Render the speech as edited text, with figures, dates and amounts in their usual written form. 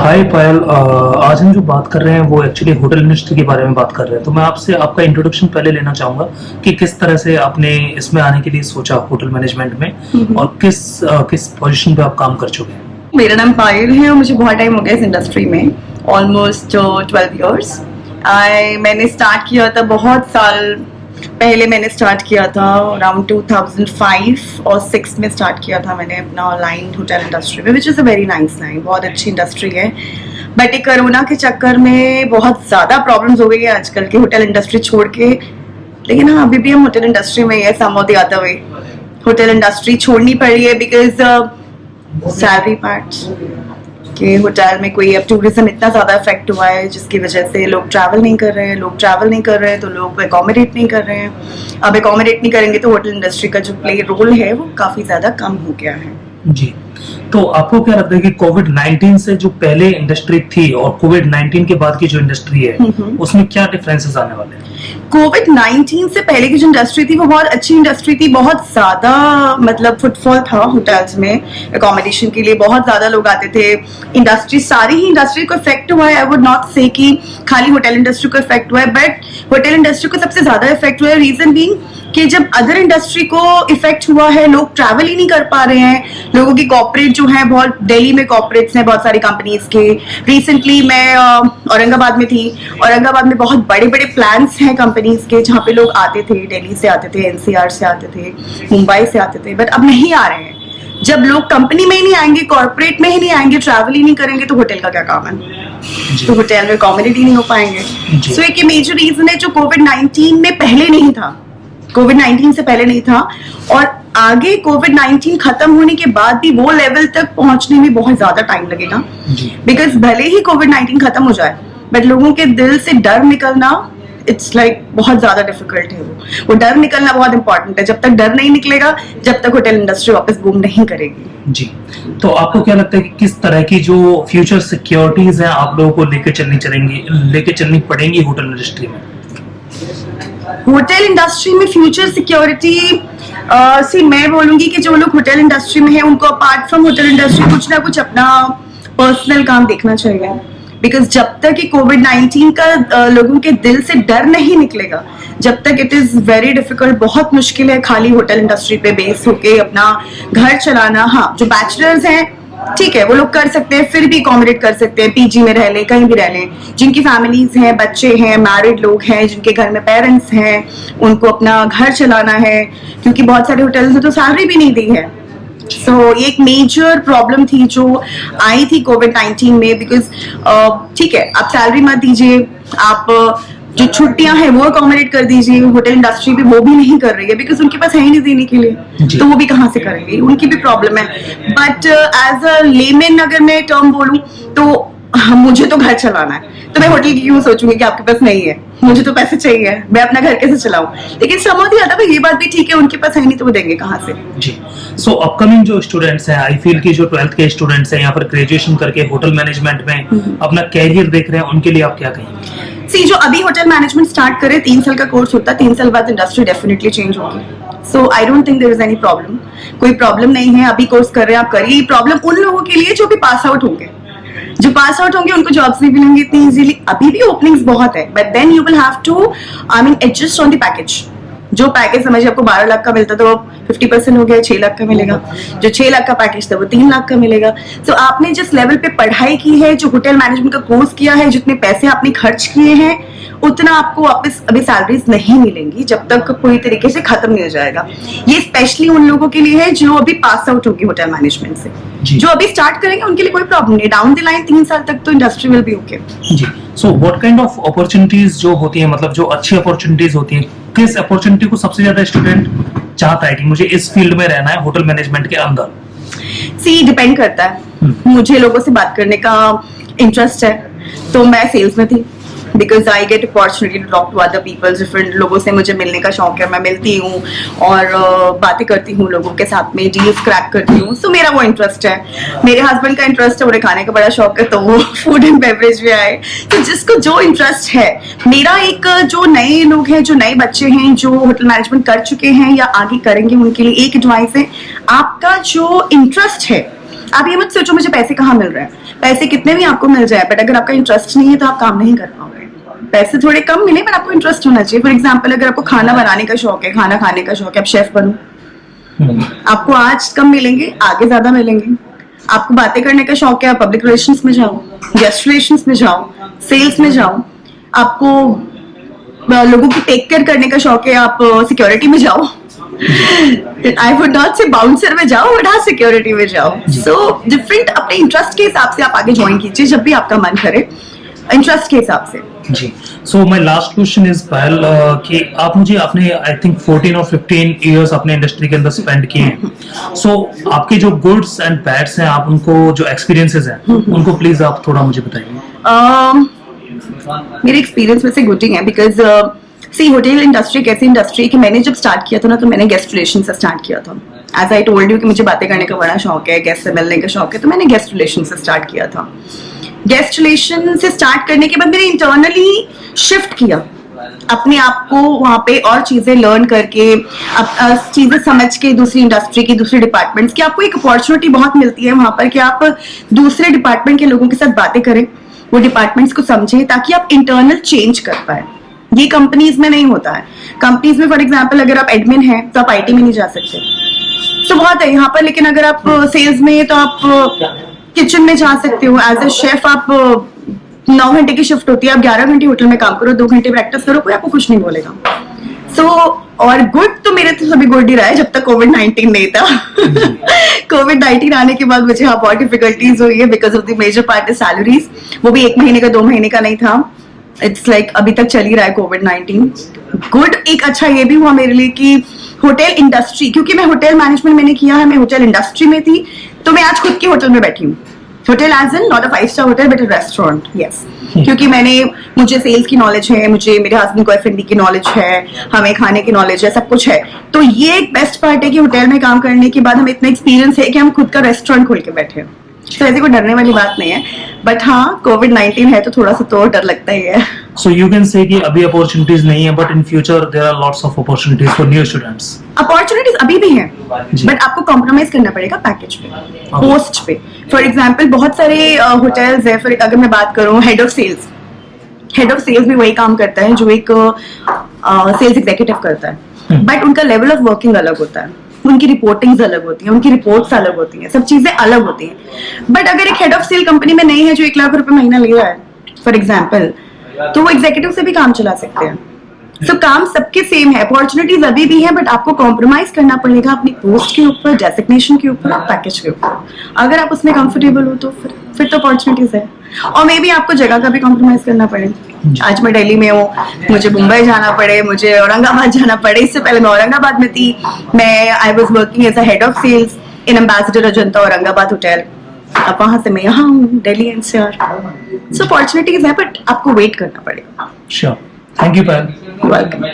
हाय पायल, आज हम जो बात कर रहे हैं वो एक्चुअली होटल इंडस्ट्री के बारे में बात कर रहे हैं। तो मैं आपसे आपका इंट्रोडक्शन पहले लेना चाहूंगा कि किस तरह से आपने इसमें आने के लिए सोचा होटल मैनेजमेंट में, और किस पोजीशन पे आप काम कर चुके हैं। मेरा नाम पायल है और मुझे बहुत टाइम हो गया इस इंडस्ट्री में, ऑलमोस्ट 12 इयर्स। मैंने स्टार्ट किया था बहुत साल पहले। मैंने स्टार्ट किया था अराउंड 2005 और 6 में स्टार्ट किया था मैंने अपना लाइन होटल इंडस्ट्री में, which is a very nice line, बहुत अच्छी इंडस्ट्री है। बट एक कोरोना के चक्कर में बहुत ज़्यादा प्रॉब्लम्स हो गई है आजकल के होटल इंडस्ट्री छोड़ के। लेकिन हाँ, अभी भी हम होटल इंडस्ट्री में है, सम और the other way. Hotel industry छोड़नी पड़ी है बिकॉज सैलरी पार्ट्स कि होटल में कोई अब टूरिज्म इतना ज़्यादा इफेक्ट हुआ है जिसकी वजह से लोग ट्रैवल नहीं कर रहे हैं। लोग ट्रैवल नहीं कर रहे हैं तो लोग एकोमोडेट नहीं कर रहे हैं। अब एकोमोडेट नहीं करेंगे तो होटल इंडस्ट्री का जो प्ले रोल है वो काफ़ी ज़्यादा कम हो गया है। जी, तो आपको क्या लगता है कि कोविड-19 से जो पहले इंडस्ट्री थी और कोविड-19 के बाद की जो इंडस्ट्री है उसमें क्या डिफरेंसेस आने वाले हैं? कोविड-19 से पहले की जो इंडस्ट्री थी वो बहुत अच्छी इंडस्ट्री थी, बहुत ज़्यादा मतलब फुटफॉल था होटल्स में। एकोमोडेशन के लिए बहुत ज़्यादा लोग आते थे। इंडस्ट्री सारी ही इंडस्ट्री को इफेक्ट हुआ है। आई वुड नॉट से कि खाली होटल इंडस्ट्री को इफेक्ट हुआ है, बट होटल इंडस्ट्री को सबसे ज़्यादा इफेक्ट हुआ है। रीज़न बीइंग कि जब अदर इंडस्ट्री को इफेक्ट हुआ है, लोग ट्रैवल ही नहीं कर पा रहे हैं। लोगों की कॉर्पोरेट जो है, बहुत दिल्ली में कॉर्पोरेट्स हैं बहुत सारी कंपनीज के। रिसेंटली मैं औरंगाबाद में थी। औरंगाबाद में बहुत बड़े बड़े प्लान्स हैं कंपनीज के जहाँ पे लोग आते थे, दिल्ली से आते थे, एनसीआर से आते थे, मुंबई से आते थे, बट अब नहीं आ रहे हैं। जब लोग कंपनी में ही नहीं आएंगे, कॉर्पोरेट में ही नहीं आएंगे, ट्रैवल ही नहीं करेंगे तो होटल का क्या काम है? तो होटल में कॉमोडिटी ही नहीं हो पाएंगे। सो एक मेजर रीजन है जो कोविड-19 में पहले नहीं था, कोविड-19 से पहले नहीं था, और आगे कोविड-19 खत्म होने के बाद भी वो लेवल तक पहुंचने में बहुत ज्यादा टाइम लगेगा। बिकॉज भले ही कोविड-19 खत्म हो जाए बट लोगों के दिल से डर निकलना, इट्स लाइक बहुत ज्यादा डिफिकल्ट है। वो डर निकलना बहुत इंपॉर्टेंट है। जब तक डर नहीं निकलेगा, जब तक होटल इंडस्ट्री वापस बूम नहीं करेगी। जी, तो आपको क्या लगता है कि किस तरह की जो फ्यूचर सिक्योरिटीज हैं आप लोगों को लेके चलनी पड़ेंगी होटल इंडस्ट्री में? होटल इंडस्ट्री में फ्यूचर सिक्योरिटी सी मैं बोलूंगी कि जो लोग होटल इंडस्ट्री में है उनको अपार्ट फ्रॉम होटल इंडस्ट्री कुछ ना कुछ अपना पर्सनल काम देखना चाहिए। बिकॉज जब तक कि कोविड-19 का लोगों के दिल से डर नहीं निकलेगा, जब तक इट इज वेरी डिफिकल्ट, बहुत मुश्किल है खाली होटल इंडस्ट्री पे बेस होके अपना घर चलाना। हाँ, जो बैचलर्स हैं ठीक है, वो लोग कर सकते हैं, फिर भी अकोमोडेट कर सकते हैं, पीजी में रह लें, कहीं भी रह लें। जिनकी फैमिलीज हैं, बच्चे हैं, मैरिड लोग हैं, जिनके घर में पेरेंट्स हैं, उनको अपना घर चलाना है, क्योंकि बहुत सारे होटल्स ने तो सैलरी भी नहीं दी है। सो ये एक मेजर प्रॉब्लम थी जो आई थी कोविड-19 में। बिकॉज ठीक है, आप सैलरी मत दीजिए, आप जो छुट्टियां हैं वो अकोमोडेट कर दीजिए। होटल इंडस्ट्री भी वो भी नहीं कर रही है बिकॉज उनके पास है ही नहीं देने के लिए, तो वो भी कहाँ से करेंगे, उनकी भी प्रॉब्लम है। बट एज अ लेमैन अगर मैं टर्म बोलूं तो मुझे तो घर चलाना है, तो मैं होटल की क्यों सोचूंगी कि आपके पास नहीं है? मुझे तो पैसे चाहिए, मैं अपना घर कैसे चलाऊं? लेकिन समझ ही आता है, ये बात भी ठीक है, उनके पास है नहीं तो वो देंगे कहाँ से? जी, सो अपकमिंग जो स्टूडेंट्स हैं, आई फील की जो 12th के स्टूडेंट्स हैं या फिर ग्रेजुएशन करके होटल मैनेजमेंट में अपना कैरियर देख रहे हैं, उनके लिए आप क्या कहेंगे? सी, जो अभी होटल मैनेजमेंट स्टार्ट करे, 3 साल का कोर्स होता है, 3 साल बाद इंडस्ट्री डेफिनेटली चेंज होगी। So I don't think there is any problem. कोई प्रॉब्लम नहीं है, अभी कोर्स कर रहे हैं आप करिए। प्रॉब्लम उन लोगों के लिए जो भी पास आउट होंगे, जो पास आउट होंगे उनको जॉब्स नहीं मिलेंगी इतनी इजीली। अभी भी ओपनिंग्स बहुत है, but then you will have to adjust on the package. जो पैकेज समझिए आपको 12 लाख का मिलता तो 50% हो गया, 6 लाख का मिलेगा। जो 6 लाख का पैकेज था वो 3 लाख का मिलेगा। सो आपने जिस लेवल पे पढ़ाई की है, जो होटल मैनेजमेंट का कोर्स किया है, जितने पैसे आपने खर्च किए हैं, उतना आपको वापस अभी सैलरीज नहीं मिलेंगी जब तक पूरी तरीके से खत्म नहीं हो जाएगा। ये स्पेशली उन लोगों के लिए है जो अभी पास आउट होगी होटल मैनेजमेंट से। जो अभी स्टार्ट करेंगे उनके लिए कोई प्रॉब्लम नहीं। डाउन द लाइन 3 साल तक तो इंडस्ट्री विल बी ओके। जी, so what kind of opportunities जो होती हैं, मतलब जो अच्छी अपॉर्चुनिटीज होती हैं, किस अपॉर्चुनिटी को सबसे ज्यादा स्टूडेंट चाहता है कि मुझे इस फील्ड में रहना है होटल मैनेजमेंट के अंदर? सी, डिपेंड करता है। मुझे लोगों से बात करने का इंटरेस्ट है तो मैं सेल्स में थी, because I get opportunity to talk to other people. Different लोगों से मुझे मिलने का शौक है, मैं मिलती हूँ और बातें करती हूँ लोगों के साथ में, डील्स क्रैक करती हूँ। सो मेरा वो इंटरेस्ट है। मेरे हस्बैंड का इंटरेस्ट है, उन्हें खाने का बड़ा शौक है, तो वो फूड एंड बेवरेज में आए। तो जिसको जो इंटरेस्ट है, मेरा एक जो नए लोग हैं, जो नए बच्चे हैं, जो होटल मैनेजमेंट कर चुके हैं या आगे करेंगे, उनके लिए एक एडवाइस है, आपका जो इंटरेस्ट है आप ये मत सोचो मुझे पैसे कहाँ मिल रहे हैं, पैसे कितने भी आपको मिल जाए, बट अगर आपका इंटरेस्ट नहीं है तो आप काम नहीं कर पाओगे। पैसे थोड़े कम मिले पर आपको इंटरेस्ट होना चाहिए। फॉर एग्जाम्पल अगर आपको खाना बनाने का शौक है, खाना खाने का शौक है, आप शेफ बनो। आपको आज कम मिलेंगे, आगे ज्यादा मिलेंगे। आपको बातें करने का शौक है, आप पब्लिक रिलेशंस में जाओ, गेस्ट रिलेशंस में जाओ, सेल्स में जाओ। आपको लोगों की टेक केयर करने का शौक है, आप सिक्योरिटी में जाओ। आई वुड नॉट से बाउंसर में जाओ, बट हाँ सिक्योरिटी में जाओ। सो डिफरेंट अपने इंटरेस्ट के हिसाब से आप आगे ज्वाइन कीजिए जब भी आपका मन करे, इंटरेस्ट के हिसाब से। जी, so my last question is Payal कि आप मुझे आपने आई थिंक 14 और 15 इयर्स अपने इंडस्ट्री के अंदर स्पेंड किए हैं। सो आपके जो गुड्स एंड बैड्स हैं, आप उनको जो एक्सपीरियंसेस हैं उनको प्लीज आप थोड़ा मुझे बताइए। मेरे एक्सपीरियंस में से गुड ही है, बिकॉज सी होटल इंडस्ट्री कैसी इंडस्ट्री कि मैंने जब स्टार्ट किया था ना तो मैंने गेस्ट रिलेशन से स्टार्ट किया था। एज आई टोल्ड यू कि मुझे बातें करने का बड़ा शौक है, गेस्ट से मिलने का शौक है, तो मैंने गेस्ट रिलेशन से स्टार्ट किया था। गेस्ट रिलेशन से स्टार्ट करने के बाद मैंने इंटरनली शिफ्ट किया अपने आप को वहां पे, और चीजें लर्न करके, चीजें समझ के, दूसरी इंडस्ट्री की, दूसरे डिपार्टमेंट्स की। आपको एक अपॉर्चुनिटी बहुत मिलती है वहां पर कि आप दूसरे डिपार्टमेंट के लोगों के साथ बातें करें, वो डिपार्टमेंट्स को समझें, ताकि आप इंटरनल चेंज कर पाए। ये कंपनीज में नहीं होता है। कंपनीज में फॉर एग्जाम्पल अगर आप एडमिन हैं तो आप आईटी में नहीं जा सकते, तो बहुत है यहाँ पर। लेकिन अगर आप सेल्स में तो आप किचन में जा सकते हो। एज ए शेफ आप 9 घंटे की शिफ्ट होती है, आप 11 घंटे होटल में काम करो, 2 घंटे प्रैक्टिस करो, कोई आपको कुछ नहीं बोलेगा। सो और गुड तो मेरे तो सभी गुड ही रहा है जब तक कोविड-19 नहीं था। कोविड-19 आने के बाद मुझे हाँ बहुत डिफिकल्टीज हुई है because of the major part salaries. वो भी 1 महीने का 2 महीने का नहीं था। इट्स लाइक अभी तक चल ही रहा है कोविड-19। गुड एक अच्छा ये भी हुआ मेरे लिए कि होटल इंडस्ट्री, क्योंकि मैं होटल मैनेजमेंट मैंने किया है, मैं होटल इंडस्ट्री में थी, तो मैं आज खुद के होटल में बैठी हूँ। Hotel as an not a 5 star hotel but a restaurant, yes. क्योंकि मुझे सेल्स की नॉलेज है, मुझे मेरे हस्बैंड को F&B की नॉलेज है, हमें खाने की नॉलेज है, सब कुछ है। तो ये एक बेस्ट पार्ट है कि होटल में काम करने के बाद हमें इतना एक्सपीरियंस है कि हम खुद का रेस्टोरेंट खोल के बैठे हैं। तो ऐसी कोई डरने वाली बात नहीं है, बट हाँ कोविड-19 है तो थोड़ा सा तो डर लगता ही है। सो यू कैन से कि अभी अपॉर्चुनिटीज नहीं है, but in future there are lots of opportunities for new students. Opportunities अभी भी हैं, बट आपको कॉम्प्रोमाइज करना पड़ेगा पैकेज पे, पोस्ट पे। फॉर एग्जाम्पल बहुत सारे होटल्स है, फिर अगर मैं बात करूँ हेड ऑफ सेल्स भी वही काम करता है जो एक सेल्स एग्जीक्यूटिव करता है, बट उनका लेवल ऑफ वर्किंग अलग होता है, उनकी रिपोर्टिंग्स अलग होती हैं, उनकी रिपोर्ट्स अलग होती हैं, सब चीजें अलग होती हैं। बट अगर एक हेड ऑफ सेल कंपनी में नहीं है जो 1 लाख रुपए महीना ले रहा है फॉर एग्जाम्पल, तो वो एग्जीक्यूटिव से भी काम चला सकते हैं। सो काम सबके सेम है, अपॉर्चुनिटीज अभी भी है, बट आपको कॉम्प्रोमाइज करना पड़ेगा अपनी पोस्ट के ऊपर, डेजिग्नेशन के ऊपर, पैकेज के ऊपर। अगर आप उसमें कंफर्टेबल हो तो फिर तो अपॉर्चुनिटीज है। और मे बी आपको जगह का भी कॉम्प्रोमाइज करना पड़े। आज मैं दिल्ली में हूँ, मुझे मुंबई जाना पड़े, मुझे औरंगाबाद जाना पड़े। इससे पहले मैं औरंगाबाद में थी, I was working as a head of sales in Ambassador Ajanta Aurangabad hotel. अब वहां से मैं यहाँ हूँ दिल्ली NCR। सो अपॉर्चुनिटीज है, बट आपको वेट करना पड़ेगा। Sure, thank you Payal. Welcome.